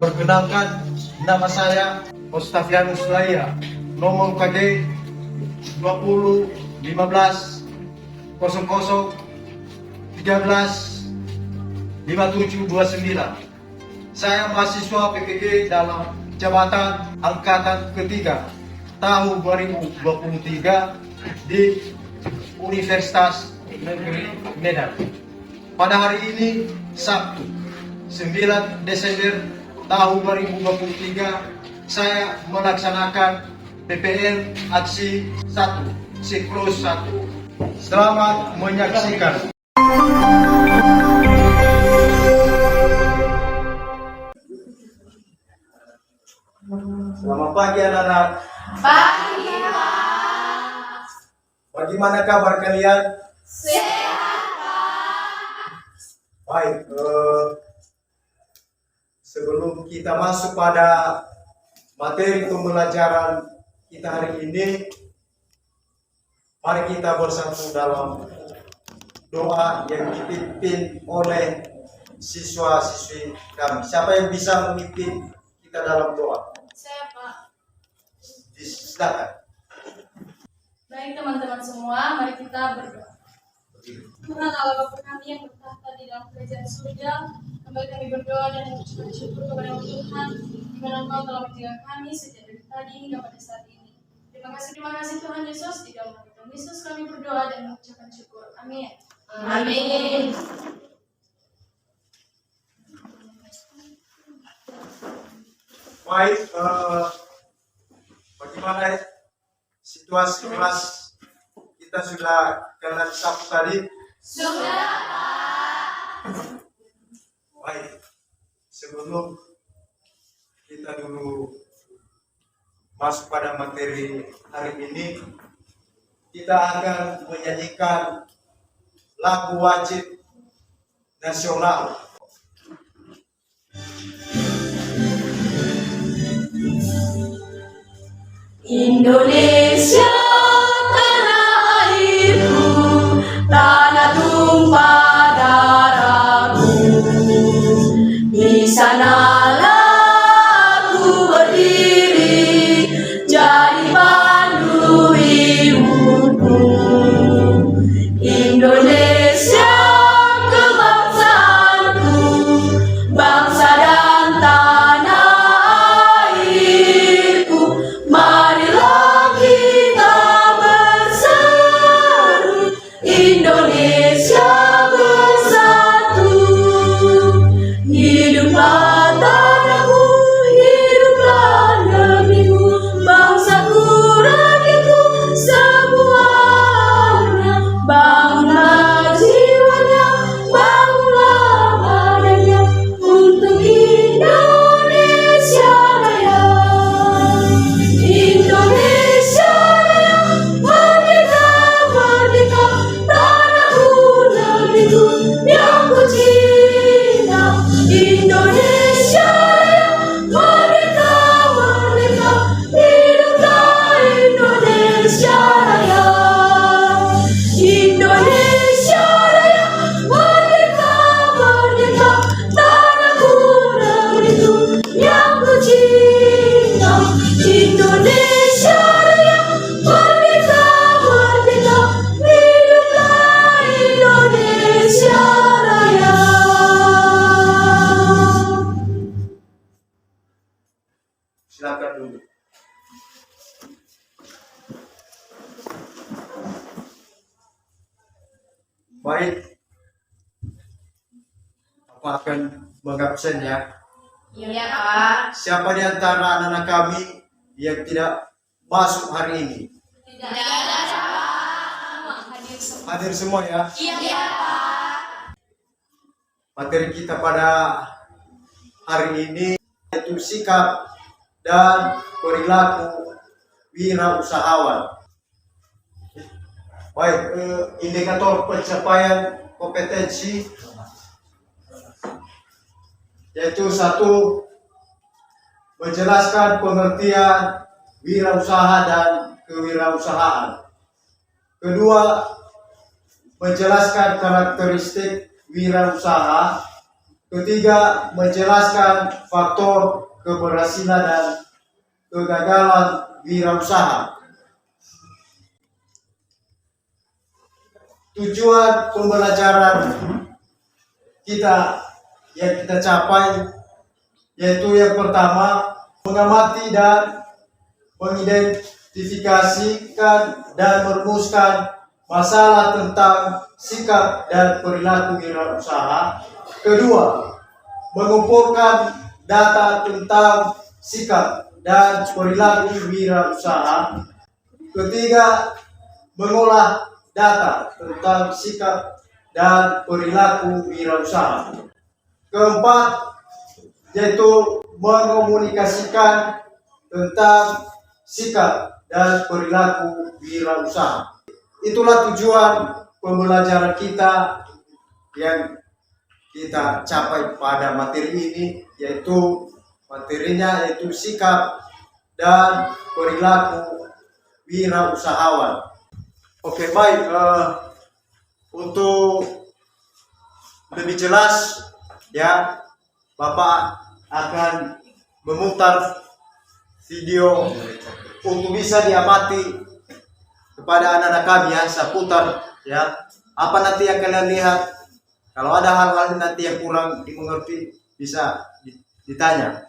Perkenalkan, nama saya Mustafianus Laya, nomor KD 20 15 00 13 5729. Saya mahasiswa PPG dalam jabatan angkatan ketiga tahun 2023 di Universitas Negeri Medan. Pada hari ini Sabtu 9 Desember tahun 2023 saya melaksanakan PPL aksi 1 siklus 1. Selamat menyaksikan. Selamat pagi anak-anak. Pagi, Pak. Bagaimana kabar kalian? Sehat, Pak. Baik, sebelum kita masuk pada materi pembelajaran kita hari ini, mari kita bersatu dalam doa yang dipimpin oleh siswa-siswi kami. Siapa yang bisa memimpin kita dalam doa? Saya, Pak. Silakan. Baik teman-teman semua, mari kita berdoa. Tuhan Allah Bapa kami yang bertahta di dalam kerajaan surga, kembali kami berdoa dan mengucapkan syukur kepada Tuhan, di mana Engkau telah menjaga kami sejak dari tadi hingga pada saat ini. Terima kasih Tuhan Yesus, di dalam nama Tuhan Yesus kami berdoa dan mengucapkan syukur. Amin. Amin. Baik, bagaimana situasi kelas kita sudah kalian Sabtu tadi? Sudah, Pak. Baik, sebelum kita dulu masuk pada materi hari ini, kita akan menyanyikan lagu wajib nasional. Indonesia, tanah airku, tanah tumpah darahku. Di sanalah aku berdiri, jadi pandu hidupku. Indonesia, kebangsaanku, bangsa dan tanah airku. Marilah kita berseru, Indonesia bersatu. Hiduplah tanahku, hiduplah negeriku, bangsaku, rakyatku semuanya. Bangunlah jiwanya, bangunlah badannya untuk Indonesia Raya. Indonesia Raya, merdeka, merdeka, tanahku, negeriku yang ku cinta. Indonesia Raya, merdeka, merdeka, hiduplah Indonesia Raya. Indonesia Raya, merdeka, merdeka, tanahku, negeriku yang ku cinta. Indonesia Raya, merdeka, merdeka, hiduplah Indonesia Raya. Silakan dulu. Baik, aku akan mengabsen ya. Iya, Pak. Siapa di antara anak-anak kami yang tidak masuk hari ini? Tidak ada, Pak. Hadir semua ya. Iya, Pak. Materi kita pada hari ini yaitu sikap dan perilaku wirausahawan. Baik, indikator pencapaian kompetensi yaitu 1. Menjelaskan pengertian wirausaha dan kewirausahaan. 2. Menjelaskan karakteristik wirausaha Ketiga, menjelaskan faktor keberhasilan dan kegagalan wirausaha. Tujuan pembelajaran kita yang kita capai yaitu yang pertama, mengamati dan mengidentifikasikan dan merumuskan masalah tentang sikap dan perilaku wirausaha. Kedua, mengumpulkan data tentang sikap dan perilaku wirausaha. Ketiga, mengolah data tentang sikap dan perilaku wirausaha. Keempat, yaitu mengkomunikasikan tentang sikap dan perilaku wirausaha. Itulah tujuan pembelajaran kita yang kita capai pada materi ini, yaitu materinya yaitu sikap dan perilaku wirausahawan. Oke, baik. Untuk lebih jelas ya, Bapak akan memutar video untuk bisa diamati kepada anak-anak kami ya. Saya putar ya, apa nanti yang kalian lihat. Kalau ada hal-hal nanti yang kurang dimengerti bisa ditanya.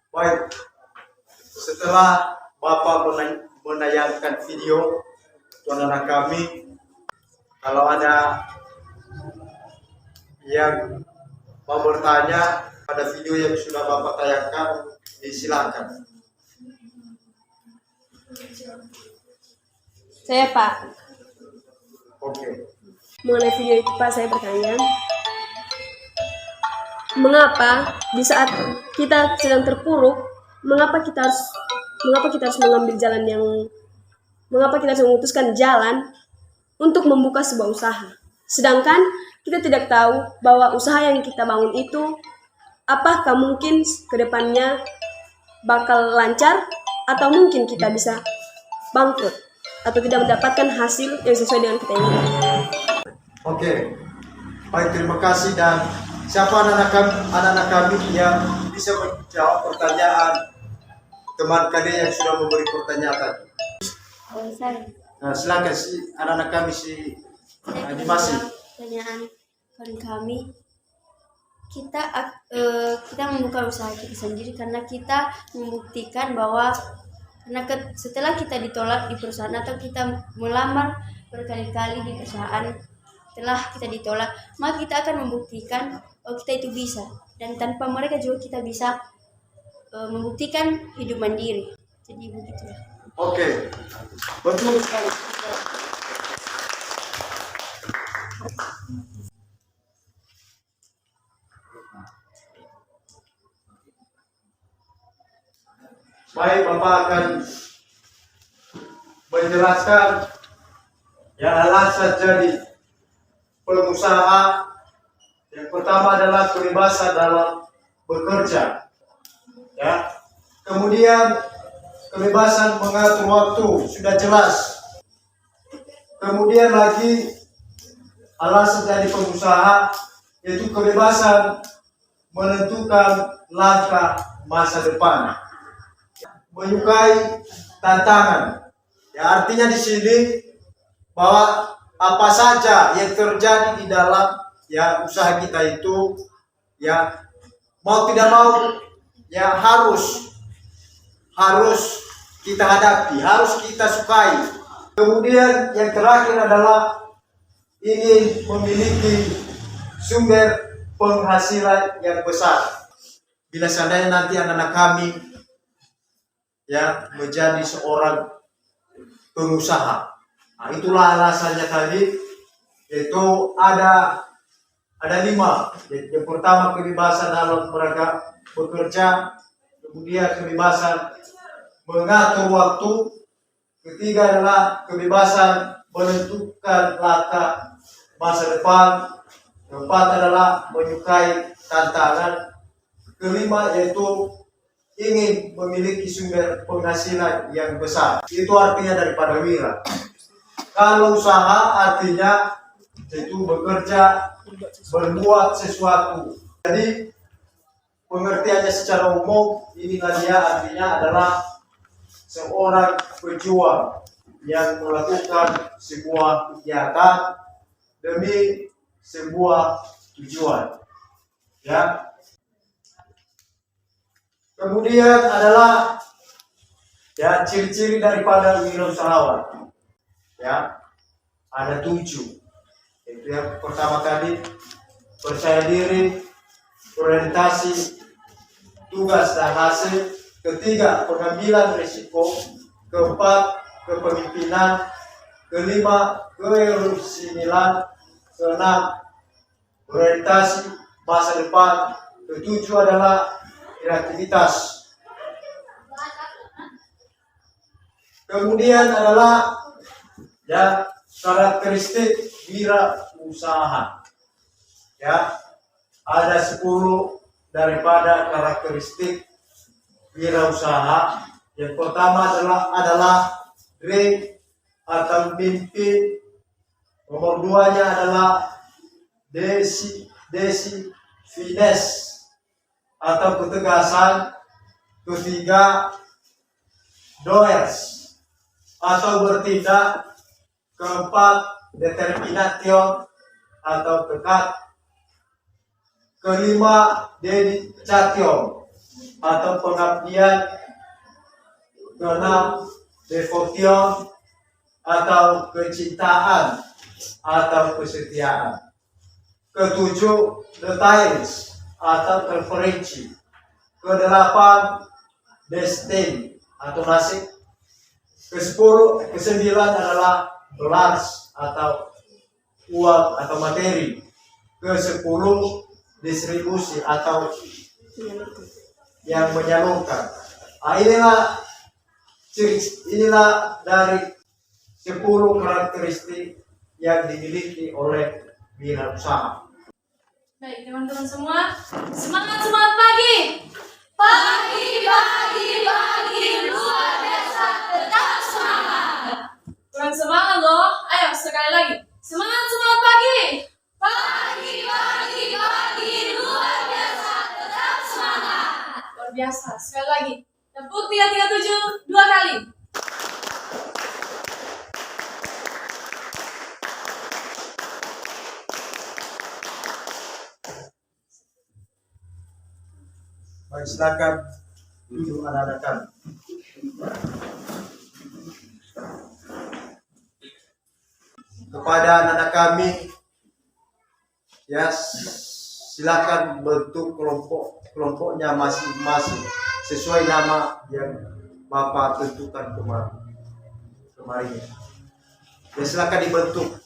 Baik, setelah Bapak menayangkan video untuk anak kami, kalau ada yang mau bertanya pada video yang sudah Bapak tayangkan, silakan. Saya Pak. Oke. Mengenai video itu Pak, saya bertanya, mengapa di saat kita sedang terpuruk, mengapa kita harus mengambil jalan yang, mengapa kita harus memutuskan jalan untuk membuka sebuah usaha, sedangkan kita tidak tahu bahwa usaha yang kita bangun itu apakah mungkin kedepannya bakal lancar atau mungkin kita bisa bangkrut atau tidak mendapatkan hasil yang sesuai dengan kita inginkan. Oke, baik, terima kasih. Dan siapa anak-anak kami yang bisa menjawab pertanyaan teman kalian yang sudah memberi pertanyaan tadi? Saya. Nah, silakan si anak-anak kami si animasi. Pertanyaan kawan kami, kita membuka usaha kita sendiri karena kita membuktikan bahwa setelah kita ditolak di perusahaan atau kita melamar berkali-kali di perusahaan, setelah kita ditolak, maka kita akan membuktikan bahwa kita itu bisa, dan tanpa mereka juga kita bisa membuktikan hidup mandiri. Jadi begitulah. Oke, betul sekali. Baik, Bapak akan menjelaskan yang alasan jadi pengusaha. Yang pertama adalah kebebasan dalam bekerja, ya. Kemudian kebebasan mengatur waktu, sudah jelas. Kemudian lagi alasan jadi pengusaha yaitu kebebasan menentukan langkah masa depan, menyukai tantangan. Ya, artinya di sini bahwa apa saja yang terjadi di dalam ya usaha kita itu, ya mau tidak mau ya harus kita hadapi, harus kita sukai. Kemudian yang terakhir adalah ingin memiliki sumber penghasilan yang besar. Bila seandainya nanti anak-anak kami ya menjadi seorang pengusaha. Nah, itulah alasannya tadi, yaitu ada 5. Yang pertama kebebasan dalam bekerja, kemudian kebebasan mengatur waktu, ketiga adalah kebebasan menentukan langkah masa depan, keempat adalah menyukai tantangan, kelima yaitu ingin memiliki sumber penghasilan yang besar. Itu artinya daripada wira. Kalau usaha artinya yaitu bekerja, berbuat sesuatu. Jadi pengertiannya secara umum inilah dia artinya adalah seorang pejuang yang melakukan sebuah kegiatan demi sebuah tujuan. Ya. Kemudian adalah ya ciri-ciri daripada wirausahawan. Ya. Ada 7. Itu yang pertama tadi percaya diri, orientasi, tugas dan hasil, ketiga pengambilan risiko, keempat kepemimpinan, kelima kerusilan, keenam orientasi masa depan, ketujuh adalah kreativitas. Kemudian adalah ya karakteristik wirausaha. Ya, ada 10 daripada karakteristik wirausaha. Yang pertama adalah dream atau mimpi. Nomor 2-nya adalah decisiveness atau ketegasan. Ketiga, doers atau bertindak. Keempat, determination atau tekad. Kelima, dedication atau pengabdian. Keenam, devotion atau kecintaan atau kesetiaan. Ketujuh, details atau preferensi. Kedelapan, destiny atau nasib. Kesembilan adalah dollars atau uang atau materi. Ke-10, distribusi atau yang menyalurkan. Inilah dari 10 karakteristik yang dimiliki oleh wirausaha. Baik teman-teman semua, semangat pagi. Pagi, luar biasa, tetap semangat. Kurang semangat loh, ayo sekali lagi. Semangat pagi. Pagi, luar biasa, tetap semangat. Luar biasa, sekali lagi. Tepuk 337 2 kali. Baik, silakan duduk anak-anak kami. Kepada anak-anak kami, ya silakan bentuk kelompoknya masing-masing sesuai nama yang Bapak tentukan kemarin. Ya silakan dibentuk.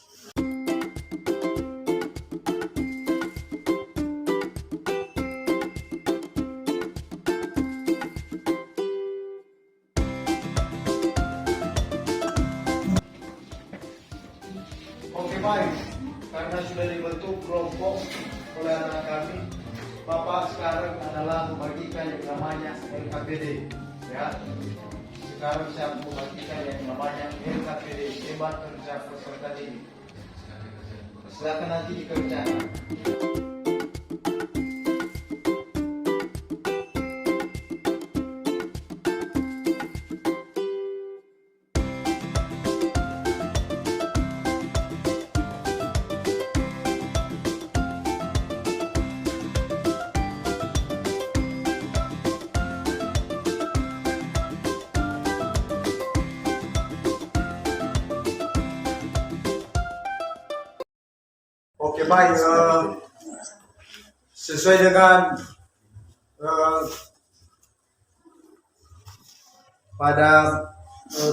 Oke, baik, karena sudah dibentuk kelompok oleh anak kami, Bapak sekarang adalah membagikan yang namanya LKPD. Ya, sekarang saya membagikan yang namanya LKPD, Hebat Kerja Peserta Didik. Silakan nanti dikerjakan. Oke, baik, sesuai dengan pada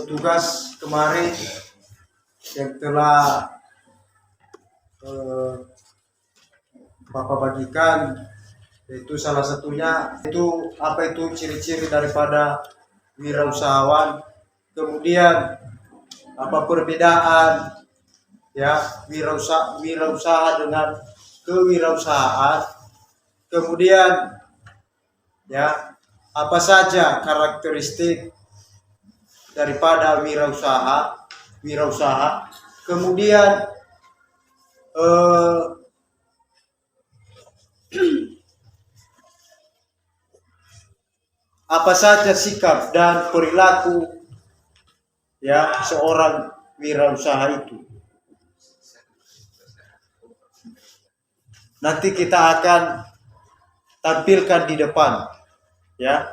tugas kemarin yang telah Bapak bagikan, yaitu salah satunya itu apa itu ciri-ciri daripada wirausahawan, kemudian apa perbedaan ya wirausaha dengan kewirausahaan, kemudian ya apa saja karakteristik daripada wirausaha, kemudian apa saja sikap dan perilaku ya seorang wirausaha itu. Nanti kita akan tampilkan di depan ya.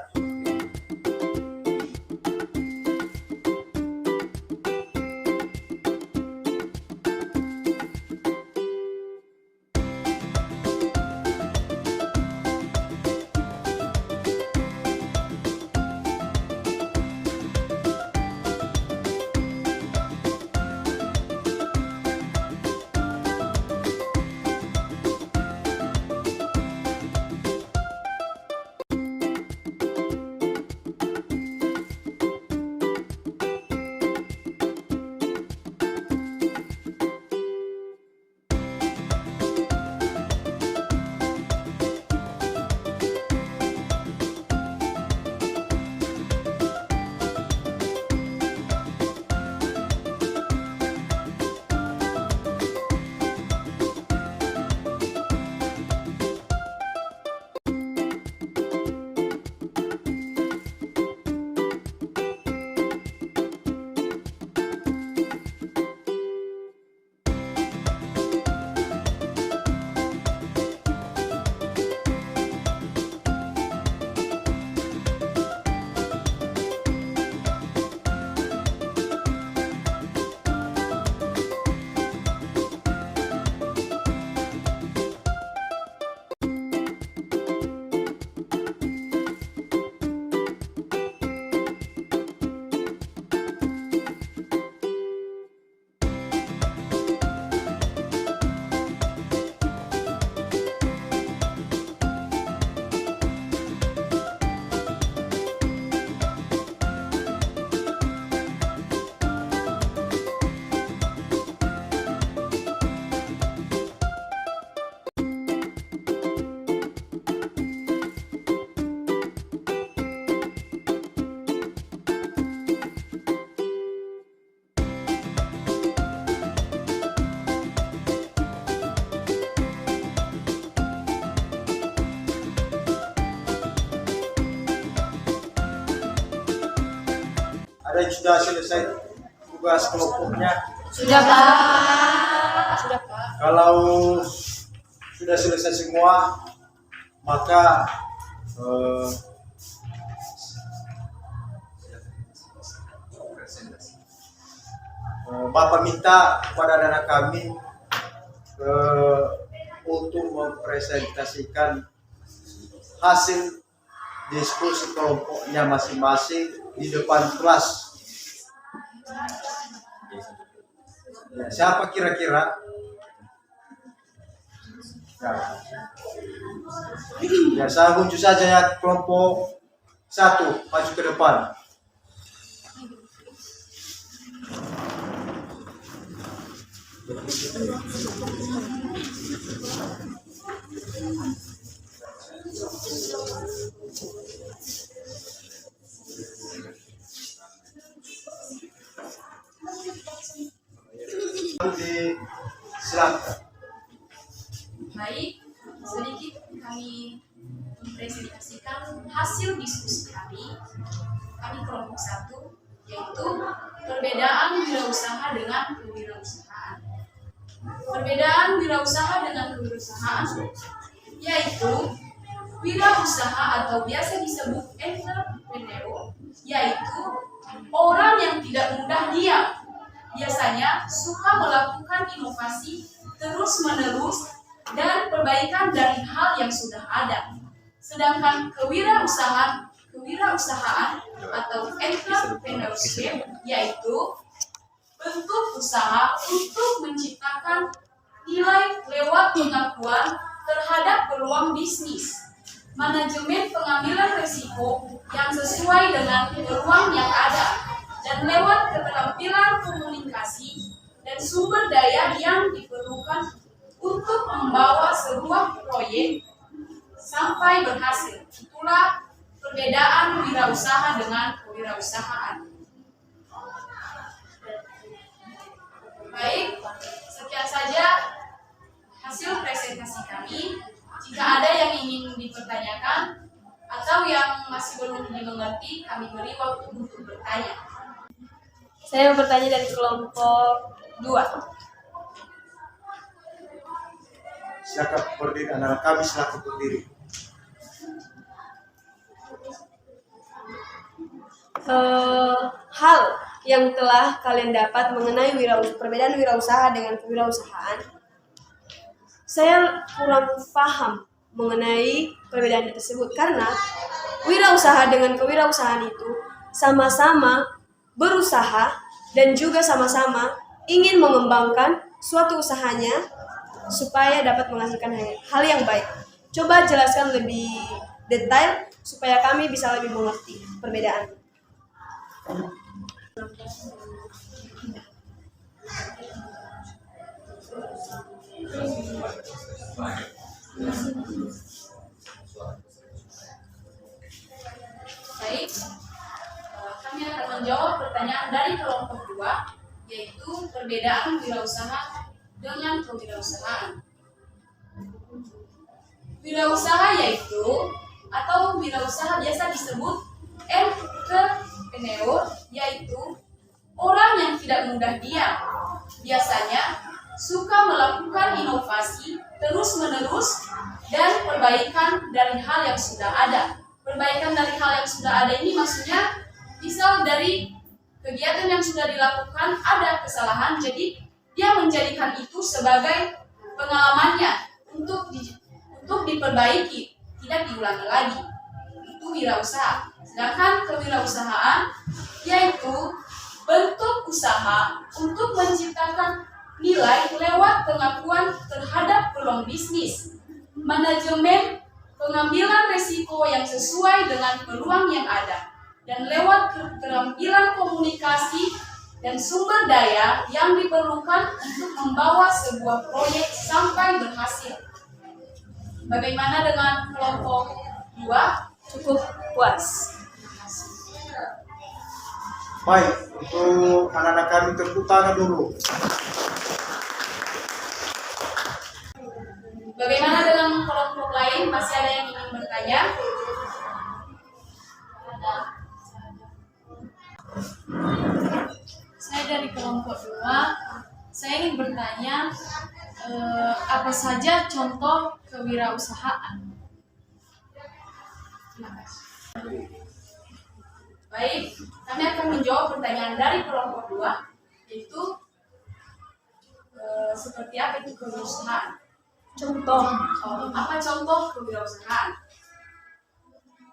Ada yang sudah selesai tugas kelompoknya? Sudah Pak. Sudah Pak. Kalau sudah selesai semua, maka Bapak minta kepada anak kami untuk mempresentasikan hasil diskusi kelompoknya masing-masing di depan kelas. Ya, siapa kira-kira? Ya, saya unjuk saja ya, kelompok 1 maju ke depan. Silakan. Baik, sedikit kami mempresentasikan hasil diskusi kami kelompok 1, yaitu perbedaan wirausaha dengan kewirausahaan. Perbedaan wirausaha dengan kewirausahaan yaitu wirausaha atau biasa disebut entrepreneur, yaitu orang yang tidak mudah diam. Biasanya suka melakukan inovasi terus-menerus dan perbaikan dari hal yang sudah ada. Sedangkan kewirausahaan kewirausahaan atau entrepreneurship, yaitu bentuk usaha untuk menciptakan nilai lewat pengakuan terhadap peluang bisnis, manajemen pengambilan risiko yang sesuai dengan peluang yang ada, dan lewat keterampilan komunikasi dan sumber daya yang diperlukan untuk membawa sebuah proyek sampai berhasil. Itulah perbedaan wirausaha dengan kewirausahaan. Baik, sekian saja hasil presentasi kami. Jika ada yang ingin dipertanyakan atau yang masih belum dimengerti, kami beri waktu untuk bertanya. Saya mau bertanya dari kelompok 2. Silakan berdiri, anak kami silakan berdiri. Hal yang telah kalian dapat mengenai perbedaan wirausaha dengan kewirausahaan, saya kurang paham mengenai perbedaan tersebut karena wirausaha dengan kewirausahaan itu sama-sama berusaha dan juga sama-sama ingin mengembangkan suatu usahanya supaya dapat menghasilkan hal yang baik. Coba jelaskan lebih detail supaya kami bisa lebih mengerti perbedaan. Baik, kami akan menjawab pertanyaan dari kelompok 2, yaitu perbedaan wirausaha dengan kewirausahaan. Wirausaha yaitu atau wirausaha biasa disebut entrepreneur, yaitu orang yang tidak mudah diam. Biasanya suka melakukan inovasi terus-menerus dan perbaikan dari hal yang sudah ada. Perbaikan dari hal yang sudah ada ini maksudnya misal dari kegiatan yang sudah dilakukan ada kesalahan, jadi dia menjadikan itu sebagai pengalamannya untuk diperbaiki, tidak diulangi lagi. Itu wirausaha. Sedangkan kewirausahaan yaitu bentuk usaha untuk menciptakan nilai lewat pengakuan terhadap peluang bisnis, manajemen pengambilan risiko yang sesuai dengan peluang yang ada, dan lewat keterampilan komunikasi dan sumber daya yang diperlukan untuk membawa sebuah proyek sampai berhasil. Bagaimana dengan kelompok 2? Cukup puas. Baik, untuk anak-anak kami tepuk tangan dulu. Bagaimana dengan kelompok lain? Masih ada yang ingin bertanya? Saya dari kelompok 2. Saya ingin bertanya, apa saja contoh kewirausahaan? Terima kasih. Baik, kami akan menjawab pertanyaan dari kelompok 2, yaitu seperti apa itu kewirausahaan? Contoh, apa contoh kewirausahaan?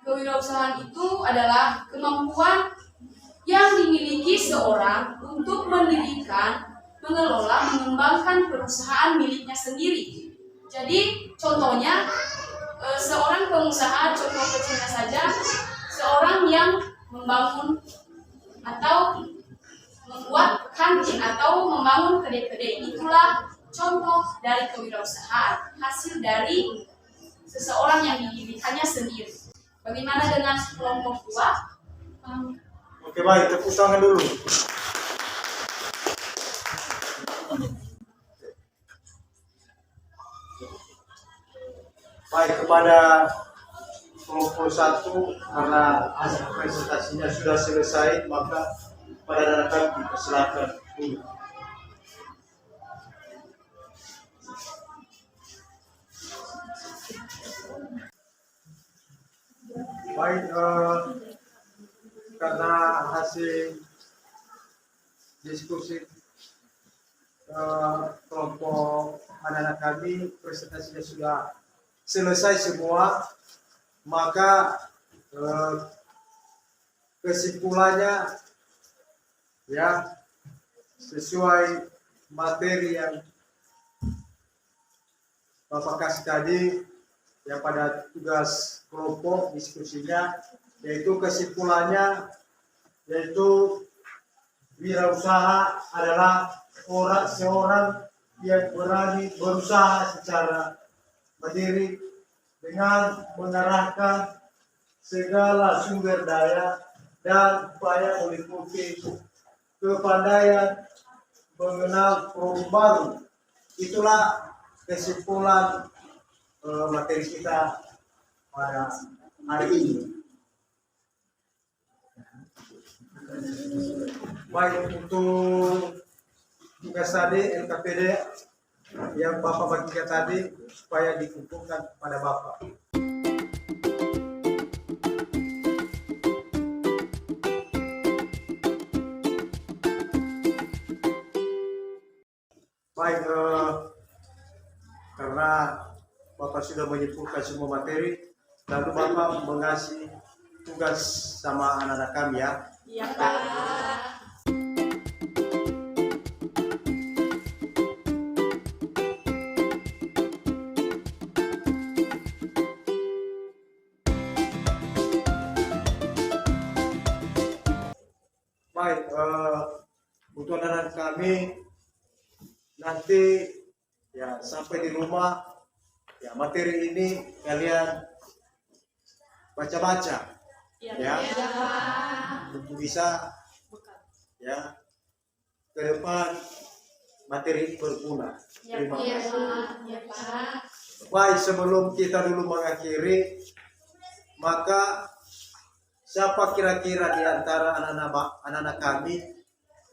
Kewirausahaan itu adalah kemampuan yang dimiliki seorang untuk mendirikan, mengelola, mengembangkan perusahaan miliknya sendiri. Jadi contohnya seorang pengusaha, contoh kecilnya saja, seorang yang membangun atau membuat kantin atau membangun kedai-kedai, itulah contoh dari kewirausahaan, hasil dari seseorang yang didirikannya sendiri. Bagaimana dengan kelompok 2? Oke, baik, tepuk tangan dulu. Baik, kepada kelompok 1, karena hasil presentasinya sudah selesai, maka pada anak kami dipersilakan dulu. Baik, karena hasil diskusi kelompok anak-anak kami presentasinya sudah selesai semua, maka kesimpulannya ya sesuai materi yang Bapak kasih tadi ya pada tugas kelompok diskusinya, yaitu kesimpulannya yaitu wirausaha adalah seorang yang berani berusaha secara mandiri dengan mengerahkan segala sumber daya dan upaya meliputi kepandaian mengenal produk baru. Itulah kesimpulan materi kita pada hari ini. Baik, untuk tugas tadi LKPD yang Bapak bagikan tadi supaya dikumpulkan pada Bapak. Baik, karena Bapak sudah menyimpulkan semua materi, lalu Bapak mengasih tugas sama anak-anak kami ya. Iya, Pak. Baik, untuk anak-anak kami nanti ya sampai di rumah ya materi ini kalian baca-baca ya untuk bisa ya ke depan materi ini berguna. Terima kasih. Baik, sebelum kita dulu mengakhiri, maka siapa kira-kira di antara anak-anak kami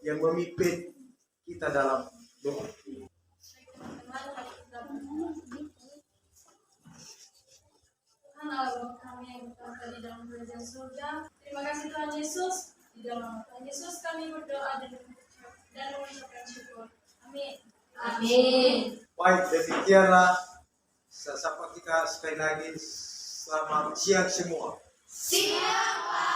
yang memimpin kita dalam doa? Tuhan Allah Bapa kami yang bertata di dalam kerajaan surga. Terima kasih Tuhan Yesus. Di dalam nama Tuhan Yesus kami berdoa dan mengucapkan syukur. Amin. Amin. Baik, demikianlah sapa kita sekali lagi. Selamat siang semua. Siapa?